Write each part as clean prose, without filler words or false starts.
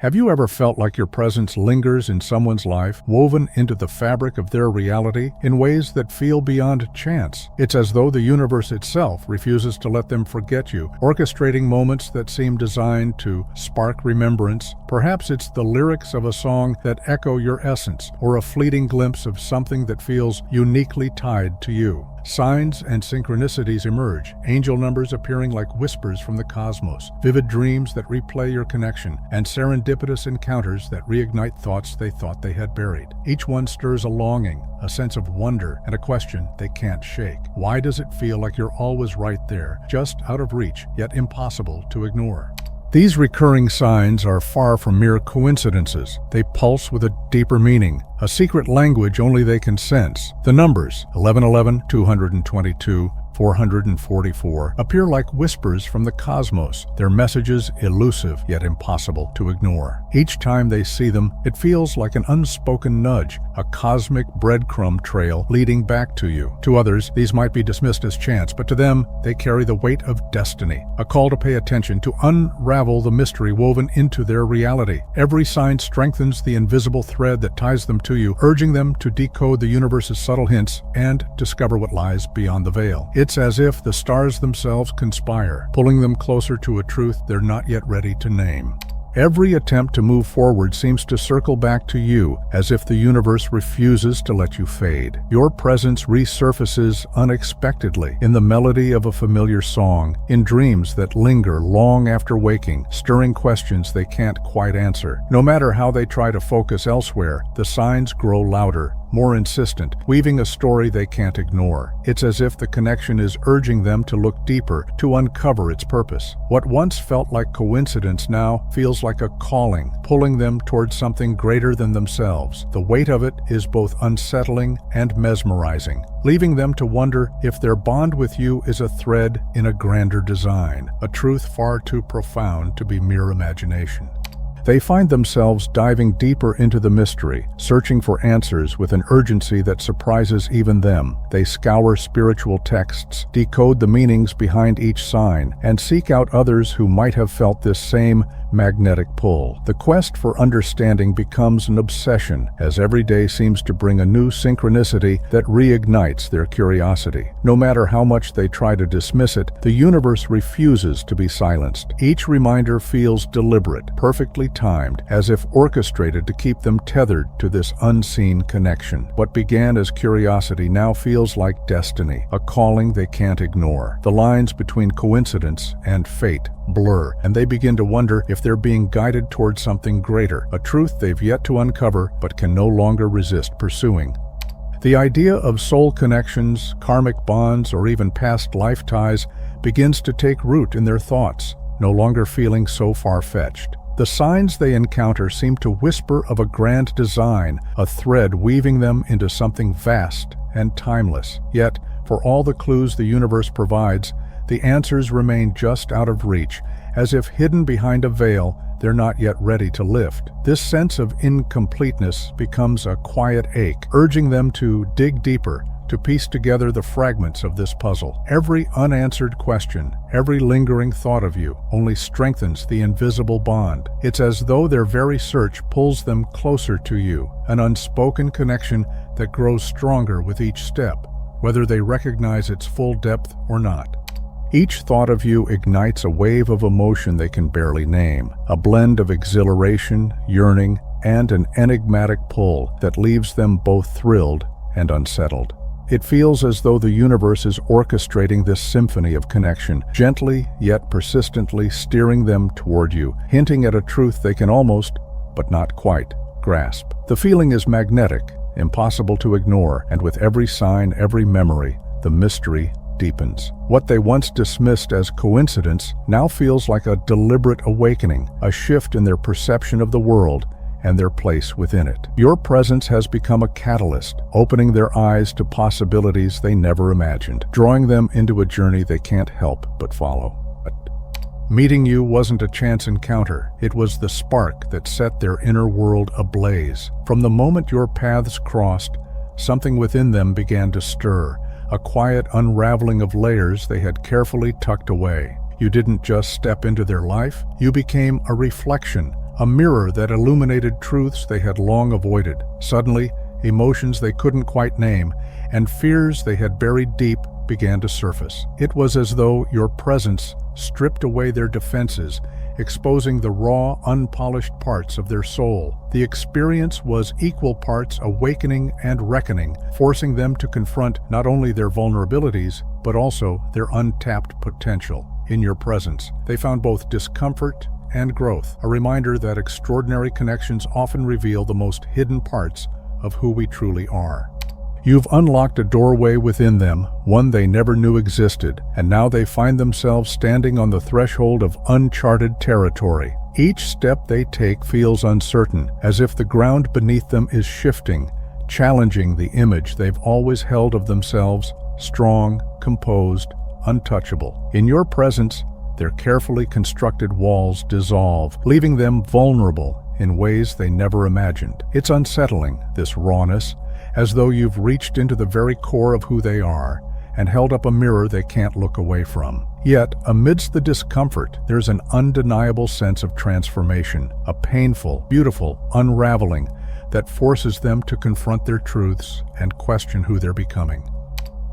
Have you ever felt like your presence lingers in someone's life, woven into the fabric of their reality in ways that feel beyond chance? It's as though the universe itself refuses to let them forget you, orchestrating moments that seem designed to spark remembrance. Perhaps it's the lyrics of a song that echo your essence, or a fleeting glimpse of something that feels uniquely tied to you. Signs and synchronicities emerge, angel numbers appearing like whispers from the cosmos, vivid dreams that replay your connection, and serendipitous encounters that reignite thoughts they thought they had buried. Each one stirs a longing, a sense of wonder, and a question they can't shake. Why does it feel like you're always right there, just out of reach, yet impossible to ignore? These recurring signs are far from mere coincidences. They pulse with a deeper meaning, a secret language only they can sense. The numbers 1111, 222, 444 appear like whispers from the cosmos, their messages elusive yet impossible to ignore. Each time they see them, it feels like an unspoken nudge, a cosmic breadcrumb trail leading back to you. To others, these might be dismissed as chance, but to them, they carry the weight of destiny, a call to pay attention, to unravel the mystery woven into their reality. Every sign strengthens the invisible thread that ties them to you, urging them to decode the universe's subtle hints and discover what lies beyond the veil. It's as if the stars themselves conspire, pulling them closer to a truth they're not yet ready to name. Every attempt to move forward seems to circle back to you, as if the universe refuses to let you fade. Your presence resurfaces unexpectedly, in the melody of a familiar song, in dreams that linger long after waking, stirring questions they can't quite answer. No matter how they try to focus elsewhere, the signs grow louder, more insistent, weaving a story they can't ignore. It's as if the connection is urging them to look deeper, to uncover its purpose. What once felt like coincidence now feels like a calling, pulling them towards something greater than themselves. The weight of it is both unsettling and mesmerizing, leaving them to wonder if their bond with you is a thread in a grander design, a truth far too profound to be mere imagination. They find themselves diving deeper into the mystery, searching for answers with an urgency that surprises even them. They scour spiritual texts, decode the meanings behind each sign, and seek out others who might have felt this same magnetic pull. The quest for understanding becomes an obsession, as every day seems to bring a new synchronicity that reignites their curiosity. No matter how much they try to dismiss it, the universe refuses to be silenced. Each reminder feels deliberate, perfectly timed, as if orchestrated to keep them tethered to this unseen connection. What began as curiosity now feels like destiny, a calling they can't ignore. The lines between coincidence and fate blur, and they begin to wonder if they're being guided towards something greater, a truth they've yet to uncover but can no longer resist pursuing. The idea of soul connections, karmic bonds, or even past life ties begins to take root in their thoughts, no longer feeling so far-fetched. The signs they encounter seem to whisper of a grand design, a thread weaving them into something vast and timeless. Yet, for all the clues the universe provides, the answers remain just out of reach, as if hidden behind a veil they're not yet ready to lift. This sense of incompleteness becomes a quiet ache, urging them to dig deeper, to piece together the fragments of this puzzle. Every unanswered question, every lingering thought of you, only strengthens the invisible bond. It's as though their very search pulls them closer to you, an unspoken connection that grows stronger with each step, whether they recognize its full depth or not. Each thought of you ignites a wave of emotion they can barely name, a blend of exhilaration, yearning, and an enigmatic pull that leaves them both thrilled and unsettled. It feels as though the universe is orchestrating this symphony of connection, gently yet persistently steering them toward you, hinting at a truth they can almost, but not quite, grasp. The feeling is magnetic, impossible to ignore, and with every sign, every memory, the mystery deepens. What they once dismissed as coincidence now feels like a deliberate awakening, a shift in their perception of the world and their place within it. Your presence has become a catalyst, opening their eyes to possibilities they never imagined, drawing them into a journey they can't help but follow. Meeting you wasn't a chance encounter. It was the spark that set their inner world ablaze. From the moment your paths crossed, something within them began to stir, a quiet unraveling of layers they had carefully tucked away. You didn't just step into their life, you became a reflection, a mirror that illuminated truths they had long avoided. Suddenly, emotions they couldn't quite name and fears they had buried deep began to surface. It was as though your presence stripped away their defenses, exposing the raw, unpolished parts of their soul. The experience was equal parts awakening and reckoning, forcing them to confront not only their vulnerabilities, but also their untapped potential. In your presence, they found both discomfort and growth, a reminder that extraordinary connections often reveal the most hidden parts of who we truly are. You've unlocked a doorway within them, one they never knew existed, and now they find themselves standing on the threshold of uncharted territory. Each step they take feels uncertain, as if the ground beneath them is shifting, challenging the image they've always held of themselves: strong, composed, untouchable. In your presence, their carefully constructed walls dissolve, leaving them vulnerable in ways they never imagined. It's unsettling, this rawness, as though you've reached into the very core of who they are and held up a mirror they can't look away from. Yet, amidst the discomfort, there's an undeniable sense of transformation, a painful, beautiful unraveling that forces them to confront their truths and question who they're becoming.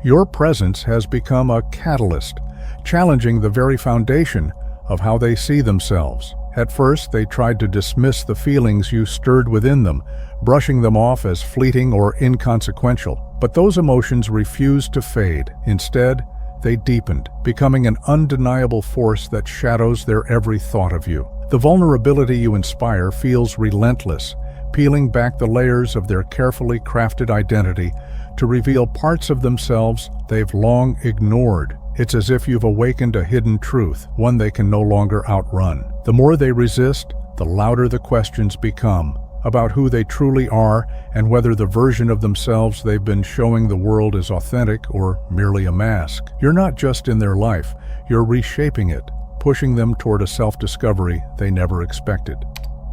Your presence has become a catalyst, challenging the very foundation of how they see themselves. At first, they tried to dismiss the feelings you stirred within them, brushing them off as fleeting or inconsequential. But those emotions refused to fade. Instead, they deepened, becoming an undeniable force that shadows their every thought of you. The vulnerability you inspire feels relentless, peeling back the layers of their carefully crafted identity to reveal parts of themselves they've long ignored. It's as if you've awakened a hidden truth, one they can no longer outrun. The more they resist, the louder the questions become about who they truly are and whether the version of themselves they've been showing the world is authentic or merely a mask. You're not just in their life, you're reshaping it, pushing them toward a self-discovery they never expected.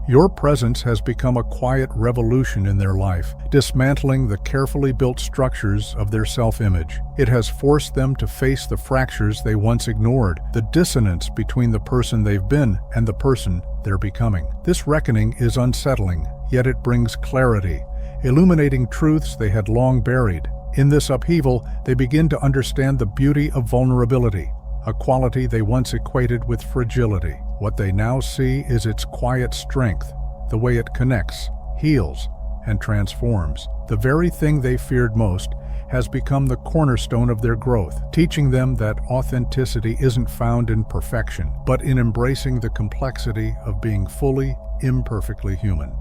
Your presence has become a quiet revolution in their life, dismantling the carefully built structures of their self-image. It has forced them to face the fractures they once ignored, the dissonance between the person they've been and the person they're becoming. This reckoning is unsettling, yet it brings clarity, illuminating truths they had long buried. In this upheaval, they begin to understand the beauty of vulnerability, a quality they once equated with fragility. What they now see is its quiet strength, the way it connects, heals, and transforms. The very thing they feared most has become the cornerstone of their growth, teaching them that authenticity isn't found in perfection, but in embracing the complexity of being fully, imperfectly human.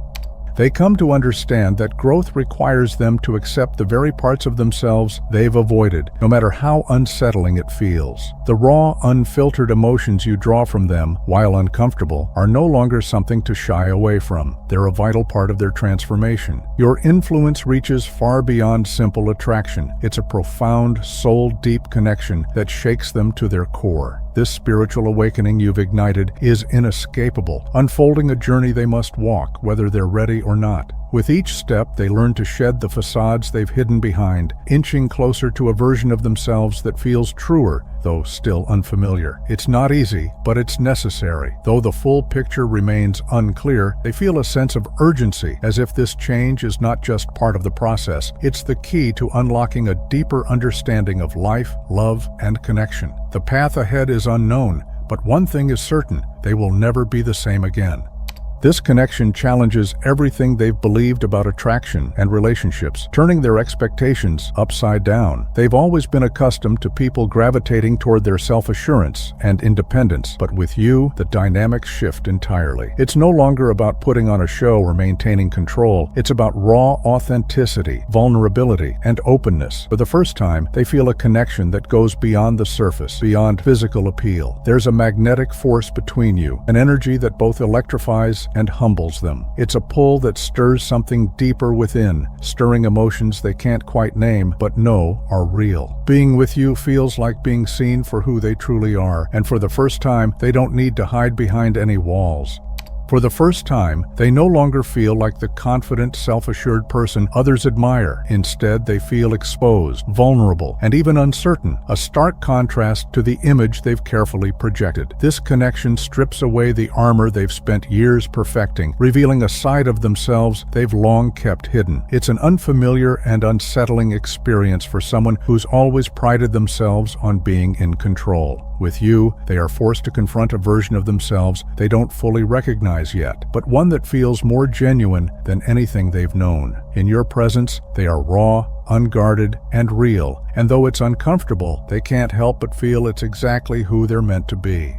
They come to understand that growth requires them to accept the very parts of themselves they've avoided, no matter how unsettling it feels. The raw, unfiltered emotions you draw from them, while uncomfortable, are no longer something to shy away from. They're a vital part of their transformation. Your influence reaches far beyond simple attraction. It's a profound, soul-deep connection that shakes them to their core. This spiritual awakening you've ignited is inescapable, unfolding a journey they must walk, whether they're ready or not. With each step, they learn to shed the facades they've hidden behind, inching closer to a version of themselves that feels truer, though still unfamiliar. It's not easy, but it's necessary. Though the full picture remains unclear, they feel a sense of urgency, as if this change is not just part of the process. It's the key to unlocking a deeper understanding of life, love, and connection. The path ahead is unknown, but one thing is certain: they will never be the same again. This connection challenges everything they've believed about attraction and relationships, turning their expectations upside down. They've always been accustomed to people gravitating toward their self-assurance and independence, but with you, the dynamics shift entirely. It's no longer about putting on a show or maintaining control. It's about raw authenticity, vulnerability, and openness. For the first time, they feel a connection that goes beyond the surface, beyond physical appeal. There's a magnetic force between you, an energy that both electrifies and humbles them. It's a pull that stirs something deeper within, stirring emotions they can't quite name but know are real. Being with you feels like being seen for who they truly are, and for the first time, they don't need to hide behind any walls. For the first time, they no longer feel like the confident, self-assured person others admire. Instead, they feel exposed, vulnerable, and even uncertain, a stark contrast to the image they've carefully projected. This connection strips away the armor they've spent years perfecting, revealing a side of themselves they've long kept hidden. It's an unfamiliar and unsettling experience for someone who's always prided themselves on being in control. With you, they are forced to confront a version of themselves they don't fully recognize yet, but one that feels more genuine than anything they've known. In your presence, they are raw, unguarded, and real, and though it's uncomfortable, they can't help but feel it's exactly who they're meant to be.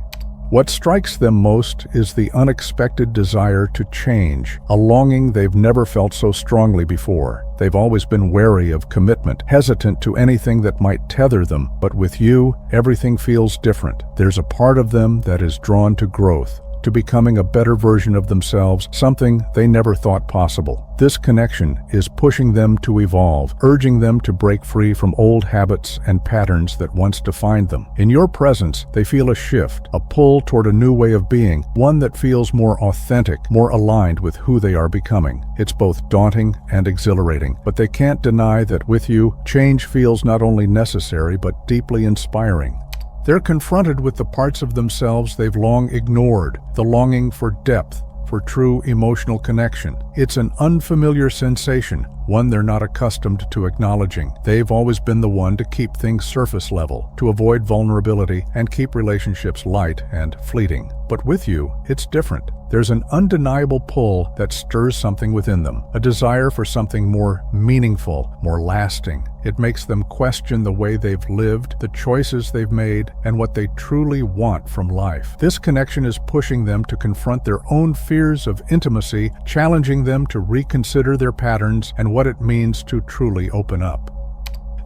What strikes them most is the unexpected desire to change, a longing they've never felt so strongly before. They've always been wary of commitment, hesitant to anything that might tether them, but with you, everything feels different. There's a part of them that is drawn to growth, to becoming a better version of themselves, something they never thought possible. This connection is pushing them to evolve, urging them to break free from old habits and patterns that once defined them. In your presence, they feel a shift, a pull toward a new way of being, one that feels more authentic, more aligned with who they are becoming. It's both daunting and exhilarating, but they can't deny that with you, change feels not only necessary but deeply inspiring. They're confronted with the parts of themselves they've long ignored, the longing for depth, for true emotional connection. It's an unfamiliar sensation, one they're not accustomed to acknowledging. They've always been the one to keep things surface level, to avoid vulnerability, and keep relationships light and fleeting. But with you, it's different. There's an undeniable pull that stirs something within them, a desire for something more meaningful, more lasting. It makes them question the way they've lived, the choices they've made, and what they truly want from life. This connection is pushing them to confront their own fears of intimacy, challenging them to reconsider their patterns and what it means to truly open up.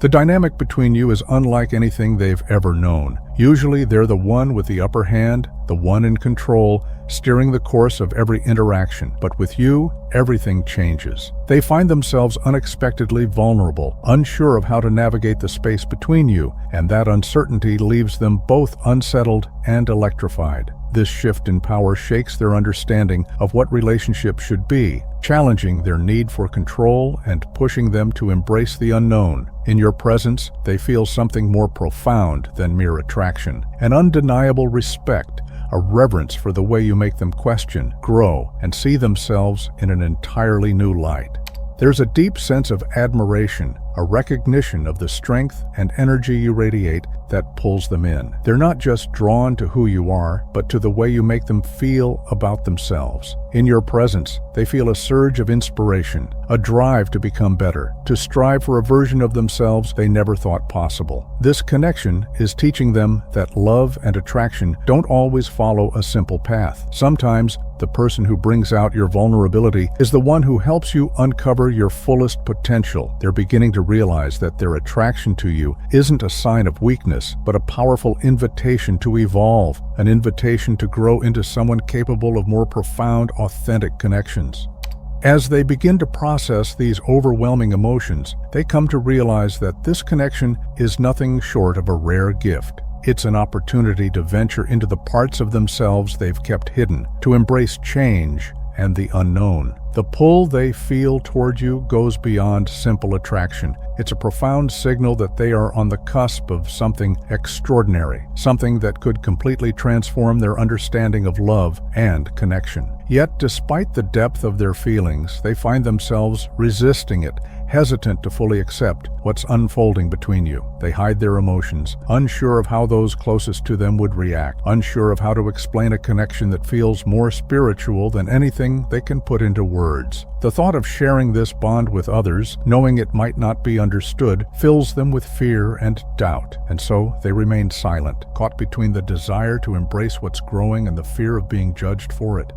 The dynamic between you is unlike anything they've ever known. Usually they're the one with the upper hand, the one in control, steering the course of every interaction. But with you, everything changes. They find themselves unexpectedly vulnerable, unsure of how to navigate the space between you, and that uncertainty leaves them both unsettled and electrified. This shift in power shakes their understanding of what relationships should be, challenging their need for control and pushing them to embrace the unknown. In your presence, they feel something more profound than mere attraction, an undeniable respect, a reverence for the way you make them question, grow, and see themselves in an entirely new light. There's a deep sense of admiration, a recognition of the strength and energy you radiate that pulls them in. They're not just drawn to who you are, but to the way you make them feel about themselves. In your presence, they feel a surge of inspiration, a drive to become better, to strive for a version of themselves they never thought possible. This connection is teaching them that love and attraction don't always follow a simple path. Sometimes, the person who brings out your vulnerability is the one who helps you uncover your fullest potential. They're beginning to realize that their attraction to you isn't a sign of weakness, but a powerful invitation to evolve, an invitation to grow into someone capable of more profound, authentic connections. As they begin to process these overwhelming emotions, they come to realize that this connection is nothing short of a rare gift. It's an opportunity to venture into the parts of themselves they've kept hidden, to embrace change and the unknown. The pull they feel toward you goes beyond simple attraction. It's a profound signal that they are on the cusp of something extraordinary, something that could completely transform their understanding of love and connection. Yet, despite the depth of their feelings, they find themselves resisting it, hesitant to fully accept what's unfolding between you. They hide their emotions, unsure of how those closest to them would react, unsure of how to explain a connection that feels more spiritual than anything they can put into words. The thought of sharing this bond with others, knowing it might not be understood, fills them with fear and doubt, and so they remain silent, caught between the desire to embrace what's growing and the fear of being judged for it.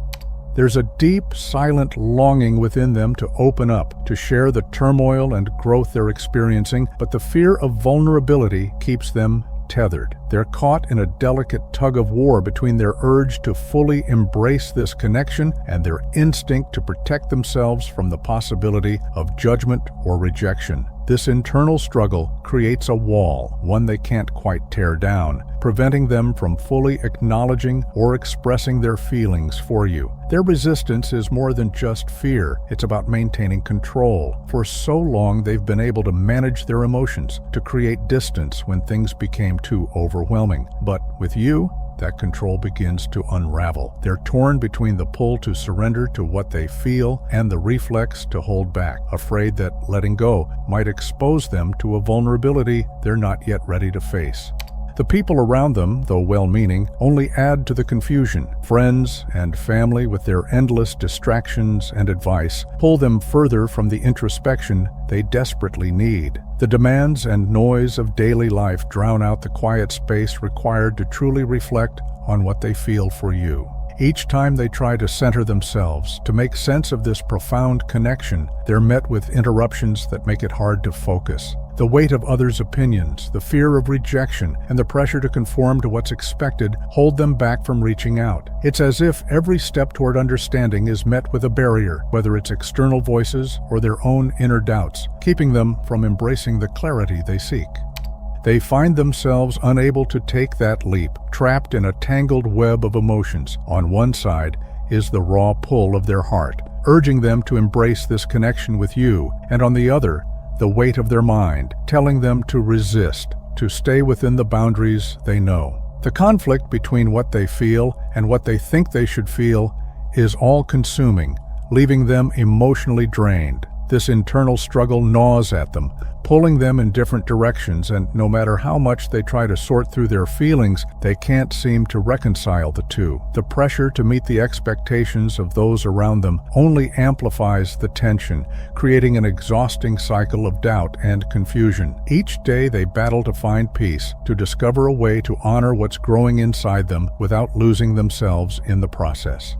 There's a deep, silent longing within them to open up, to share the turmoil and growth they're experiencing, but the fear of vulnerability keeps them tethered. They're caught in a delicate tug-of-war between their urge to fully embrace this connection and their instinct to protect themselves from the possibility of judgment or rejection. This internal struggle creates a wall, one they can't quite tear down, preventing them from fully acknowledging or expressing their feelings for you. Their resistance is more than just fear. It's about maintaining control. For so long, they've been able to manage their emotions, to create distance when things became too overwhelming. But with you, that control begins to unravel. They're torn between the pull to surrender to what they feel and the reflex to hold back, afraid that letting go might expose them to a vulnerability they're not yet ready to face. The people around them, though well-meaning, only add to the confusion. Friends and family, with their endless distractions and advice, pull them further from the introspection they desperately need. The demands and noise of daily life drown out the quiet space required to truly reflect on what they feel for you. Each time they try to center themselves, to make sense of this profound connection, they're met with interruptions that make it hard to focus. The weight of others' opinions, the fear of rejection, and the pressure to conform to what's expected hold them back from reaching out. It's as if every step toward understanding is met with a barrier, whether it's external voices or their own inner doubts, keeping them from embracing the clarity they seek. They find themselves unable to take that leap, trapped in a tangled web of emotions. On one side is the raw pull of their heart, urging them to embrace this connection with you, and on the other, the weight of their mind, telling them to resist, to stay within the boundaries they know. The conflict between what they feel and what they think they should feel is all-consuming, leaving them emotionally drained. This internal struggle gnaws at them, pulling them in different directions, and no matter how much they try to sort through their feelings, they can't seem to reconcile the two. The pressure to meet the expectations of those around them only amplifies the tension, creating an exhausting cycle of doubt and confusion. Each day they battle to find peace, to discover a way to honor what's growing inside them without losing themselves in the process.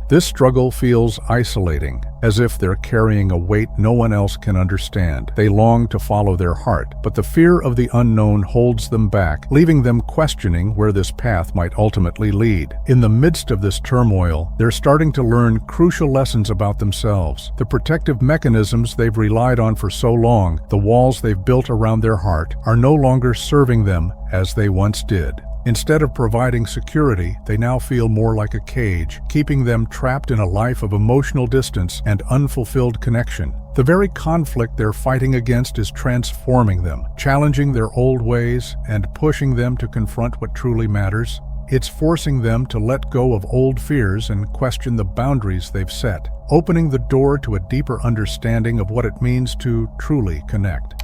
This struggle feels isolating, as if they're carrying a weight no one else can understand. They long to follow their heart, but the fear of the unknown holds them back, leaving them questioning where this path might ultimately lead. In the midst of this turmoil, they're starting to learn crucial lessons about themselves. The protective mechanisms they've relied on for so long, the walls they've built around their heart, are no longer serving them as they once did. Instead of providing security, they now feel more like a cage, keeping them trapped in a life of emotional distance and unfulfilled connection. The very conflict they're fighting against is transforming them, challenging their old ways and pushing them to confront what truly matters. It's forcing them to let go of old fears and question the boundaries they've set, opening the door to a deeper understanding of what it means to truly connect.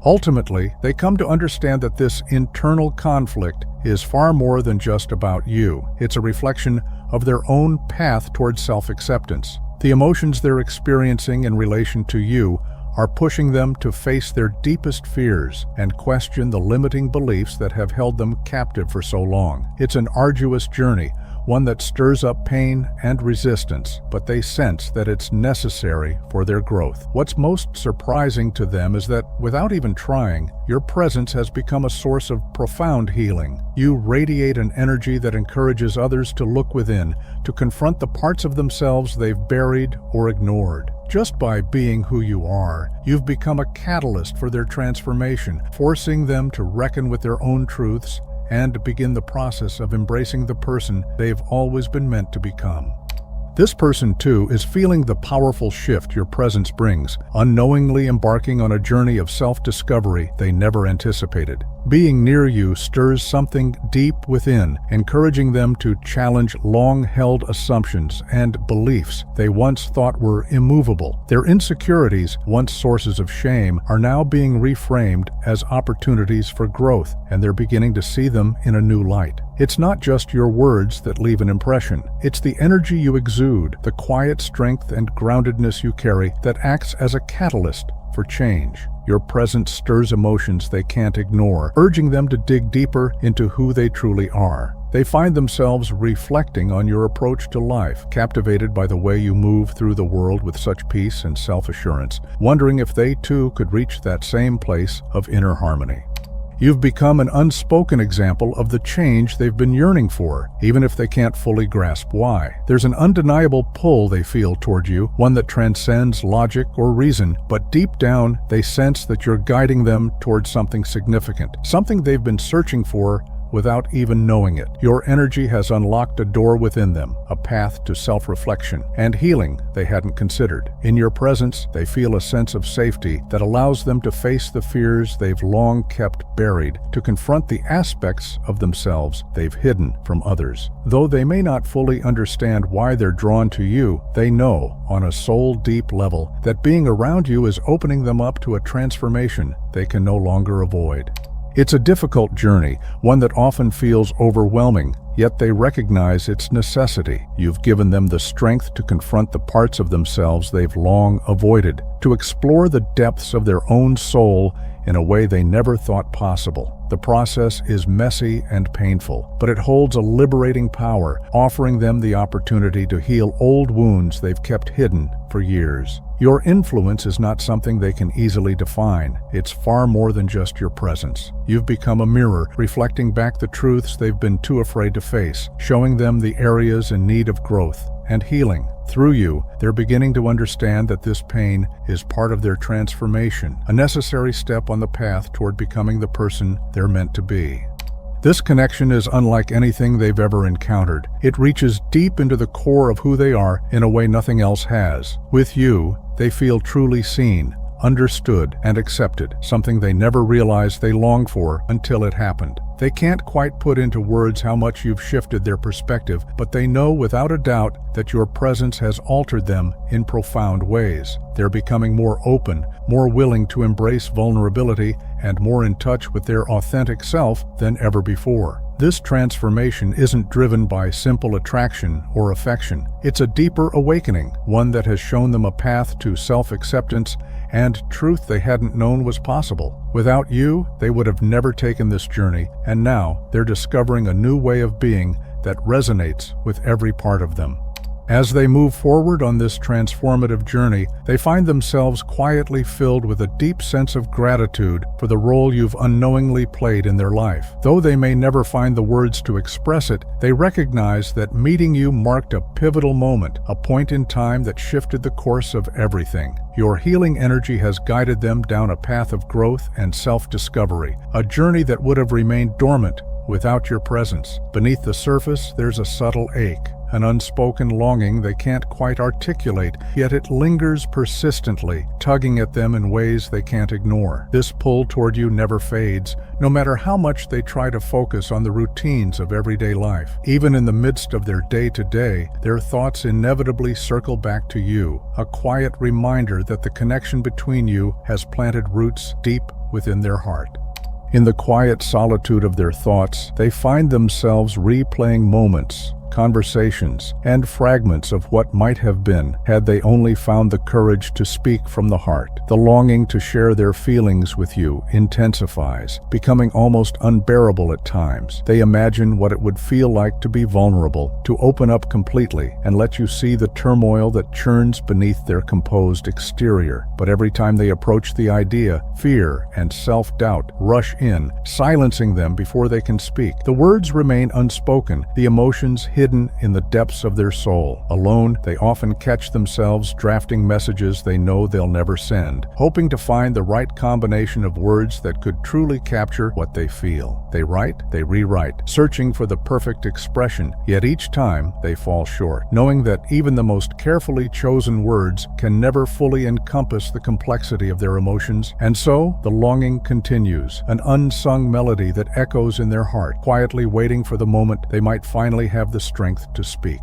Ultimately, they come to understand that this internal conflict is far more than just about you. It's a reflection of their own path towards self-acceptance. The emotions they're experiencing in relation to you are pushing them to face their deepest fears and question the limiting beliefs that have held them captive for so long. It's an arduous journey, one that stirs up pain and resistance, but they sense that it's necessary for their growth. What's most surprising to them is that, without even trying, your presence has become a source of profound healing. You radiate an energy that encourages others to look within, to confront the parts of themselves they've buried or ignored. Just by being who you are, you've become a catalyst for their transformation, forcing them to reckon with their own truths and begin the process of embracing the person they've always been meant to become. This person, too, is feeling the powerful shift your presence brings, unknowingly embarking on a journey of self-discovery they never anticipated. Being near you stirs something deep within, encouraging them to challenge long-held assumptions and beliefs they once thought were immovable. Their insecurities, once sources of shame, are now being reframed as opportunities for growth, and they're beginning to see them in a new light. It's not just your words that leave an impression. It's the energy you exude, the quiet strength and groundedness you carry that acts as a catalyst for change. Your presence stirs emotions they can't ignore, urging them to dig deeper into who they truly are. They find themselves reflecting on your approach to life, captivated by the way you move through the world with such peace and self-assurance, wondering if they too could reach that same place of inner harmony. You've become an unspoken example of the change they've been yearning for, even if they can't fully grasp why. There's an undeniable pull they feel toward you, one that transcends logic or reason, but deep down, they sense that you're guiding them towards something significant, something they've been searching for without even knowing it. Your energy has unlocked a door within them, a path to self-reflection and healing they hadn't considered. In your presence, they feel a sense of safety that allows them to face the fears they've long kept buried, to confront the aspects of themselves they've hidden from others. Though they may not fully understand why they're drawn to you, they know, on a soul-deep level, that being around you is opening them up to a transformation they can no longer avoid. It's a difficult journey, one that often feels overwhelming, yet they recognize its necessity. You've given them the strength to confront the parts of themselves they've long avoided, to explore the depths of their own soul in a way they never thought possible. The process is messy and painful, but it holds a liberating power, offering them the opportunity to heal old wounds they've kept hidden for years. Your influence is not something they can easily define. It's far more than just your presence. You've become a mirror, reflecting back the truths they've been too afraid to face, showing them the areas in need of growth and healing. Through you, they're beginning to understand that this pain is part of their transformation, a necessary step on the path toward becoming the person they're meant to be. This connection is unlike anything they've ever encountered. It reaches deep into the core of who they are in a way nothing else has. With you, they feel truly seen, understood, and accepted, something they never realized they longed for until it happened. They can't quite put into words how much you've shifted their perspective, but they know without a doubt that your presence has altered them in profound ways. They're becoming more open, more willing to embrace vulnerability, and more in touch with their authentic self than ever before. This transformation isn't driven by simple attraction or affection. It's a deeper awakening, one that has shown them a path to self-acceptance and truth they hadn't known was possible. Without you, they would have never taken this journey, and now they're discovering a new way of being that resonates with every part of them. As they move forward on this transformative journey, they find themselves quietly filled with a deep sense of gratitude for the role you've unknowingly played in their life. Though they may never find the words to express it, they recognize that meeting you marked a pivotal moment, a point in time that shifted the course of everything. Your healing energy has guided them down a path of growth and self-discovery, a journey that would have remained dormant without your presence. Beneath the surface, there's a subtle ache, an unspoken longing they can't quite articulate, yet it lingers persistently, tugging at them in ways they can't ignore. This pull toward you never fades, no matter how much they try to focus on the routines of everyday life. Even in the midst of their day-to-day, their thoughts inevitably circle back to you, a quiet reminder that the connection between you has planted roots deep within their heart. In the quiet solitude of their thoughts, they find themselves replaying moments, conversations, and fragments of what might have been had they only found the courage to speak from the heart. The longing to share their feelings with you intensifies, becoming almost unbearable at times. They imagine what it would feel like to be vulnerable, to open up completely, and let you see the turmoil that churns beneath their composed exterior. But every time they approach the idea, fear and self-doubt rush in, silencing them before they can speak. The words remain unspoken, the emotions hidden in the depths of their soul. Alone, they often catch themselves drafting messages they know they'll never send, hoping to find the right combination of words that could truly capture what they feel. They write, they rewrite, searching for the perfect expression, yet each time they fall short, knowing that even the most carefully chosen words can never fully encompass the complexity of their emotions. And so, the longing continues, an unsung melody that echoes in their heart, quietly waiting for the moment they might finally have the strength to speak.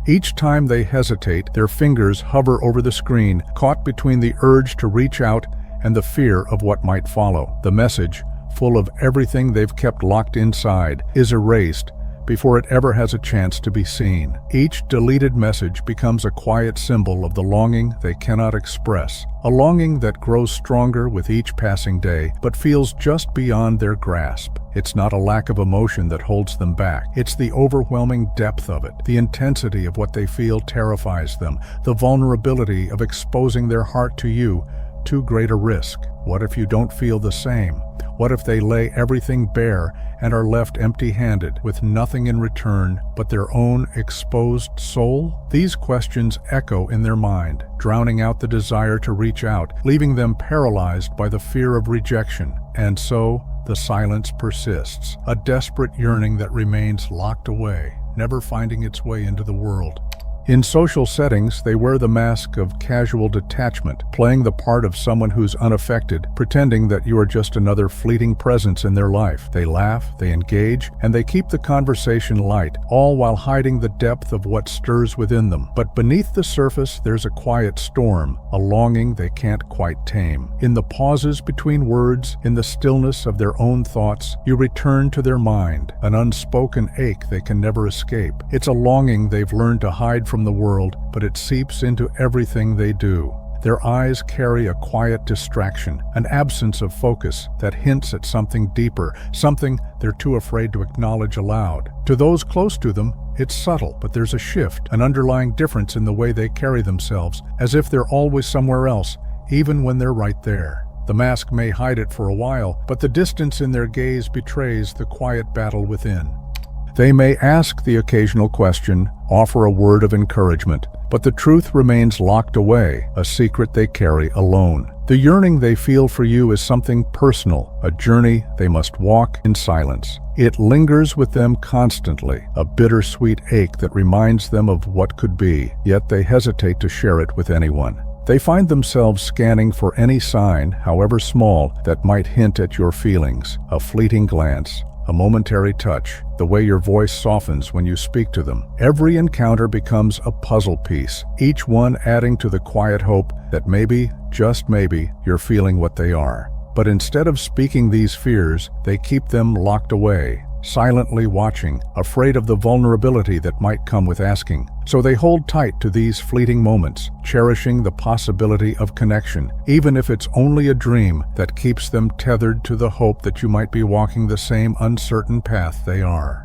Each time they hesitate, their fingers hover over the screen, caught between the urge to reach out and the fear of what might follow. The message, full of everything they've kept locked inside, is erased before it ever has a chance to be seen. Each deleted message becomes a quiet symbol of the longing they cannot express, a longing that grows stronger with each passing day, but feels just beyond their grasp. It's not a lack of emotion that holds them back. It's the overwhelming depth of it. The intensity of what they feel terrifies them. The vulnerability of exposing their heart to you, too great a risk. What if you don't feel the same? What if they lay everything bare and are left empty-handed, with nothing in return but their own exposed soul? These questions echo in their mind, drowning out the desire to reach out, leaving them paralyzed by the fear of rejection. And so, the silence persists, a desperate yearning that remains locked away, never finding its way into the world. In social settings, they wear the mask of casual detachment, playing the part of someone who's unaffected, pretending that you are just another fleeting presence in their life. They laugh, they engage, and they keep the conversation light, all while hiding the depth of what stirs within them. But beneath the surface, there's a quiet storm, a longing they can't quite tame. In the pauses between words, in the stillness of their own thoughts, you return to their mind, an unspoken ache they can never escape. It's a longing they've learned to hide from the world, but it seeps into everything they do. Their eyes carry a quiet distraction, an absence of focus that hints at something deeper, something they're too afraid to acknowledge aloud. To those close to them, it's subtle, but there's a shift, an underlying difference in the way they carry themselves, as if they're always somewhere else, even when they're right there. The mask may hide it for a while, but the distance in their gaze betrays the quiet battle within. They may ask the occasional question, offer a word of encouragement, but the truth remains locked away, a secret they carry alone. The yearning they feel for you is something personal, a journey they must walk in silence. It lingers with them constantly, a bittersweet ache that reminds them of what could be, yet they hesitate to share it with anyone. They find themselves scanning for any sign, however small, that might hint at your feelings, a fleeting glance, a momentary touch, the way your voice softens when you speak to them. Every encounter becomes a puzzle piece, each one adding to the quiet hope that maybe, just maybe, you're feeling what they are. But instead of speaking these fears, they keep them locked away, silently watching, afraid of the vulnerability that might come with asking. So they hold tight to these fleeting moments, cherishing the possibility of connection, even if it's only a dream that keeps them tethered to the hope that you might be walking the same uncertain path they are.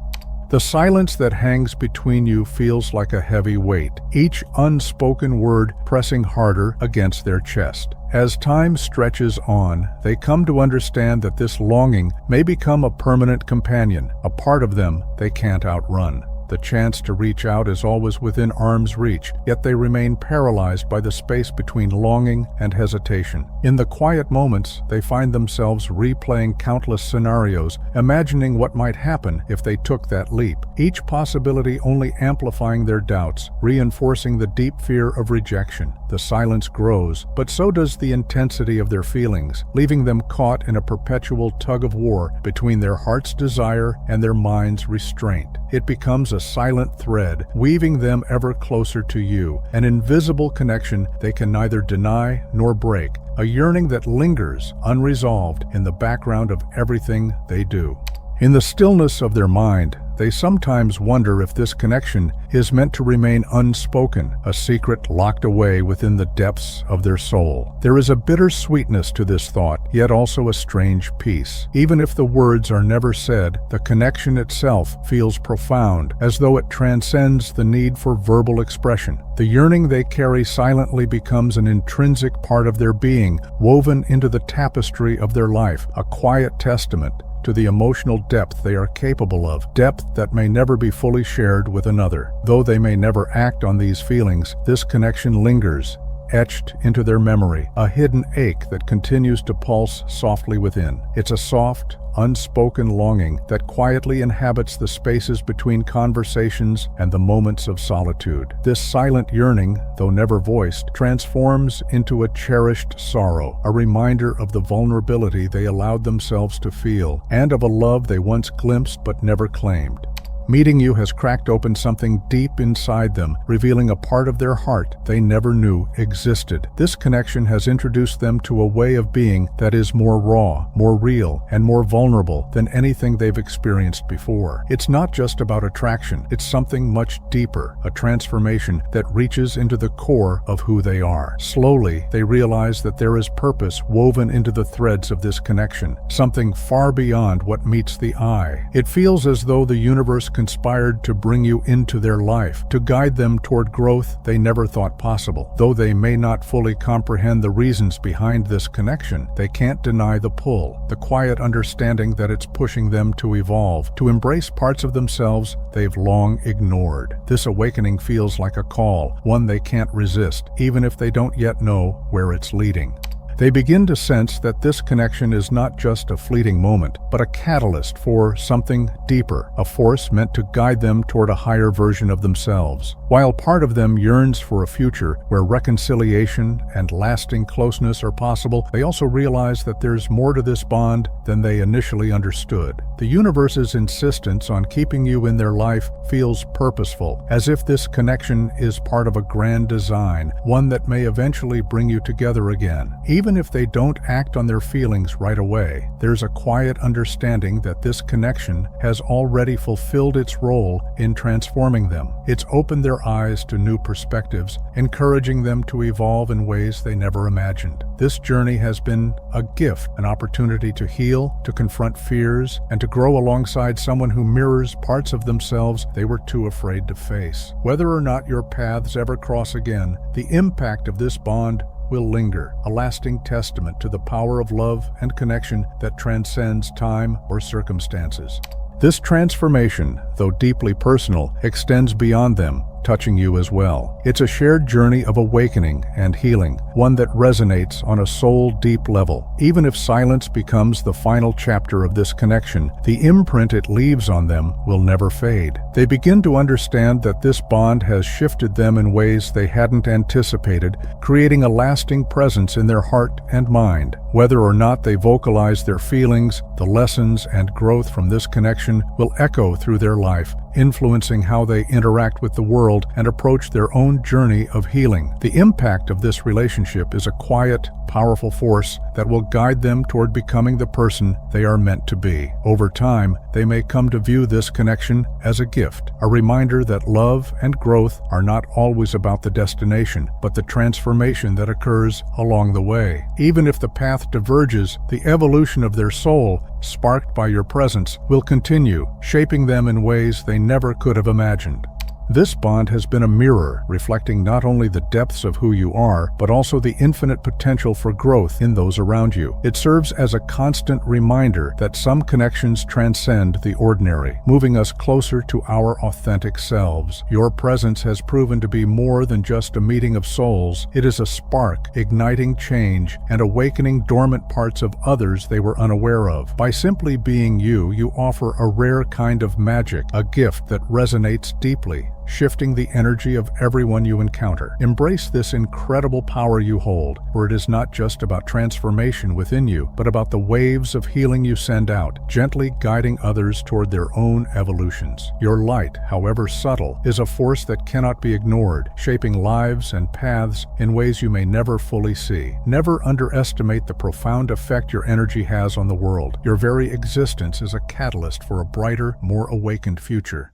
The silence that hangs between you feels like a heavy weight, each unspoken word pressing harder against their chest. As time stretches on, they come to understand that this longing may become a permanent companion, a part of them they can't outrun. The chance to reach out is always within arm's reach, yet they remain paralyzed by the space between longing and hesitation. In the quiet moments, they find themselves replaying countless scenarios, imagining what might happen if they took that leap, each possibility only amplifying their doubts, reinforcing the deep fear of rejection. The silence grows, but so does the intensity of their feelings, leaving them caught in a perpetual tug-of-war between their heart's desire and their mind's restraint. It becomes a silent thread, weaving them ever closer to you, an invisible connection they can neither deny nor break, a yearning that lingers unresolved in the background of everything they do. In the stillness of their mind, they sometimes wonder if this connection is meant to remain unspoken, a secret locked away within the depths of their soul. There is a bitter sweetness to this thought, yet also a strange peace. Even if the words are never said, the connection itself feels profound, as though it transcends the need for verbal expression. The yearning they carry silently becomes an intrinsic part of their being, woven into the tapestry of their life, a quiet testament to the emotional depth they are capable of, depth that may never be fully shared with another. Though they may never act on these feelings, this connection lingers, etched into their memory, a hidden ache that continues to pulse softly within. It's a soft, unspoken longing that quietly inhabits the spaces between conversations and the moments of solitude. This silent yearning, though never voiced, transforms into a cherished sorrow, a reminder of the vulnerability they allowed themselves to feel, and of a love they once glimpsed but never claimed. Meeting you has cracked open something deep inside them, revealing a part of their heart they never knew existed. This connection has introduced them to a way of being that is more raw, more real, and more vulnerable than anything they've experienced before. It's not just about attraction, it's something much deeper, a transformation that reaches into the core of who they are. Slowly, they realize that there is purpose woven into the threads of this connection, something far beyond what meets the eye. It feels as though the universe conspired to bring you into their life, to guide them toward growth they never thought possible. Though they may not fully comprehend the reasons behind this connection, they can't deny the pull, the quiet understanding that it's pushing them to evolve, to embrace parts of themselves they've long ignored. This awakening feels like a call, one they can't resist, even if they don't yet know where it's leading. They begin to sense that this connection is not just a fleeting moment, but a catalyst for something deeper, a force meant to guide them toward a higher version of themselves. While part of them yearns for a future where reconciliation and lasting closeness are possible, they also realize that there's more to this bond than they initially understood. The universe's insistence on keeping you in their life feels purposeful, as if this connection is part of a grand design, one that may eventually bring you together again. Even if they don't act on their feelings right away, there's a quiet understanding that this connection has already fulfilled its role in transforming them. It's opened their eyes to new perspectives, encouraging them to evolve in ways they never imagined. This journey has been a gift, an opportunity to heal, to confront fears, and to grow alongside someone who mirrors parts of themselves they were too afraid to face. Whether or not your paths ever cross again, the impact of this bond will linger, a lasting testament to the power of love and connection that transcends time or circumstances. This transformation, though deeply personal, extends beyond them, touching you as well. It's a shared journey of awakening and healing, one that resonates on a soul-deep level. Even if silence becomes the final chapter of this connection, the imprint it leaves on them will never fade. They begin to understand that this bond has shifted them in ways they hadn't anticipated, creating a lasting presence in their heart and mind. Whether or not they vocalize their feelings, the lessons and growth from this connection will echo through their life, influencing how they interact with the world and approach their own journey of healing. The impact of this relationship is a quiet, powerful force that will guide them toward becoming the person they are meant to be. Over time, they may come to view this connection as a gift, a reminder that love and growth are not always about the destination, but the transformation that occurs along the way. Even if the path diverges, the evolution of their soul, sparked by your presence, will continue, shaping them in ways they never could have imagined. This bond has been a mirror, reflecting not only the depths of who you are, but also the infinite potential for growth in those around you. It serves as a constant reminder that some connections transcend the ordinary, moving us closer to our authentic selves. Your presence has proven to be more than just a meeting of souls. It is a spark, igniting change and awakening dormant parts of others they were unaware of. By simply being you, you offer a rare kind of magic, a gift that resonates deeply, shifting the energy of everyone you encounter. Embrace this incredible power you hold, for it is not just about transformation within you, but about the waves of healing you send out, gently guiding others toward their own evolutions. Your light, however subtle, is a force that cannot be ignored, shaping lives and paths in ways you may never fully see. Never underestimate the profound effect your energy has on the world. Your very existence is a catalyst for a brighter, more awakened future.